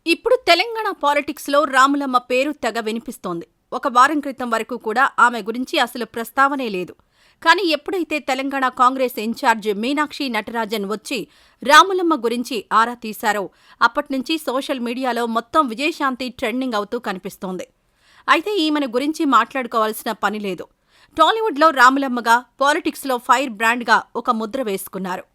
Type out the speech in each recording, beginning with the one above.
ఇప్పుడు తెలంగాణ పాలిటిక్స్లో రాములమ్మ పేరు తెగ వినిపిస్తోంది. ఒక వారం క్రితం వరకు కూడా ఆమె గురించి అసలు ప్రస్తావనే లేదు. కానీ ఎప్పుడైతే తెలంగాణ కాంగ్రెస్ ఇన్ఛార్జ్ మీనాక్షి నటరాజన్ వచ్చి రాములమ్మ గురించి ఆరా తీశారో అప్పట్నుంచి సోషల్ మీడియాలో మొత్తం విజయశాంతి ట్రెండింగ్ అవుతూ కనిపిస్తోంది. అయితే ఈమెను గురించి మాట్లాడుకోవాల్సిన పని లేదు. టాలీవుడ్లో రాములమ్మగా, పాలిటిక్స్లో ఫైర్ బ్రాండ్గా ఒక ముద్ర వేసుకున్నారు.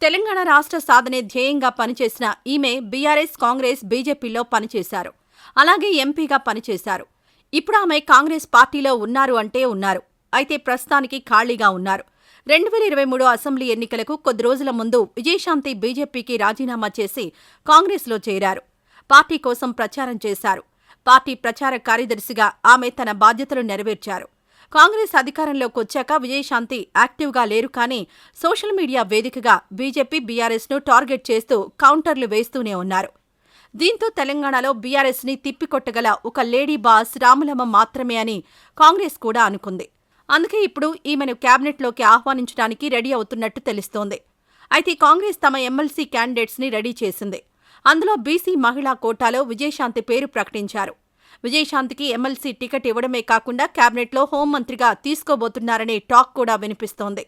తెలంగాణ రాష్ట్ర సాధనే ధ్యేయంగా పనిచేసిన ఈమె బీఆర్ఎస్, కాంగ్రెస్, బీజేపీలో పనిచేశారు. అలాగే ఎంపీగా పనిచేశారు. ఇప్పుడు ఆమె కాంగ్రెస్ పార్టీలో ఉన్నారు అంటే ఉన్నారు. అయితే ప్రస్తుతానికి ఖాళీగా ఉన్నారు. 2023 అసెంబ్లీ ఎన్నికలకు కొద్ది రోజుల ముందు విజయశాంతి బీజేపీకి రాజీనామా చేసి కాంగ్రెస్లో చేరారు. పార్టీ కోసం ప్రచారం చేశారు. పార్టీ ప్రచార కార్యదర్శిగా ఆమె తన బాధ్యతలు నెరవేర్చారు. కాంగ్రెస్ అధికారంలోకొచ్చాక విజయశాంతి యాక్టివ్గా లేరు కానీ సోషల్ మీడియా వేదికగా బీజేపీ, బీఆర్ఎస్ను టార్గెట్ చేస్తూ కౌంటర్లు వేస్తూనే ఉన్నారు. దీంతో తెలంగాణలో బీఆర్ఎస్ని తిప్పికొట్టగల ఒక లేడీ బాస్ రాములమ్మ మాత్రమే అని కాంగ్రెస్ కూడా అనుకుంది. అందుకే ఇప్పుడు ఈమెను క్యాబినెట్లోకి ఆహ్వానించడానికి రెడీ అవుతున్నట్టు తెలుస్తోంది. అయితే కాంగ్రెస్ తమ ఎమ్మెల్సీ క్యాండిడేట్స్ని రెడీ చేసింది. అందులో బీసీ మహిళా కోటాలో విజయశాంతి పేరు ప్రకటించారు. విజయశాంతికి ఎమ్మెల్సీ టికెట్ ఇవ్వడమే కాకుండా క్యాబినెట్లో హోంమంత్రిగా తీసుకోబోతున్నారనే టాక్ కూడా వినిపిస్తోంది.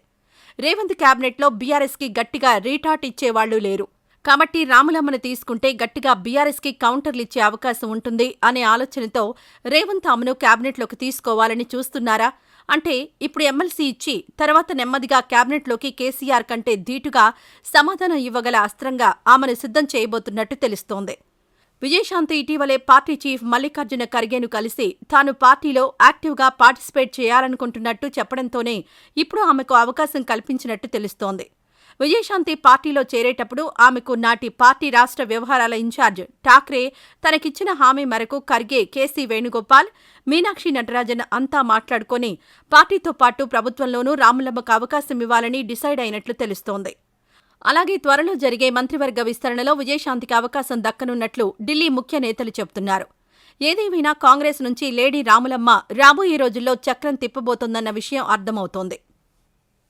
రేవంత్ క్యాబినెట్లో బీఆర్ఎస్కి గట్టిగా రీటాట్ ఇచ్చేవాళ్లూ లేరు. కాబట్టి రాములమ్మను తీసుకుంటే గట్టిగా బీఆర్ఎస్కి కౌంటర్లిచ్చే అవకాశం ఉంటుంది అనే ఆలోచనతో రేవంత్ ఆమెను క్యాబినెట్లోకి తీసుకోవాలని చూస్తున్నారా? అంటే ఇప్పుడు ఎమ్మెల్సీ ఇచ్చి తర్వాత నెమ్మదిగా క్యాబినెట్లోకి కేసీఆర్ కంటే ధీటుగా సమాధానం ఇవ్వగల అస్త్రంగా ఆమెను సిద్ధం చేయబోతున్నట్టు తెలుస్తోంది. విజయశాంతి ఇటీవలే పార్టీ చీఫ్ మల్లికార్జున ఖర్గేను కలిసి తాను పార్టీలో యాక్టివ్గా పార్టిసిపేట్ చేయాలనుకుంటున్నట్టు చెప్పడంతోనే ఇప్పుడు ఆమెకు అవకాశం కల్పించినట్టు తెలుస్తోంది. విజయశాంతి పార్టీలో చేరేటప్పుడు ఆమెకు నాటి పార్టీ రాష్ట్ర వ్యవహారాల ఇన్ఛార్జ్ ఠాక్రే తనకిచ్చిన హామీ మేరకు ఖర్గే, కేసీ వేణుగోపాల్, మీనాక్షి నటరాజన్ అంతా మాట్లాడుకొని పార్టీతో పాటు ప్రభుత్వంలోనూ రాములమ్మకు అవకాశం ఇవ్వాలని డిసైడ్ అయినట్లు తెలుస్తోంది. అలాగే త్వరలో జరిగే మంత్రివర్గ విస్తరణలో విజయశాంతికి అవకాశం దక్కనున్నట్లు ఢిల్లీ ముఖ్య నేతలు చెబుతున్నారు. ఏదేమైనా కాంగ్రెస్ నుంచి లేడీ రాములమ్మ రాబోయే రోజుల్లో చక్రం తిప్పబోతోందన్న విషయం అర్థమవుతోంది.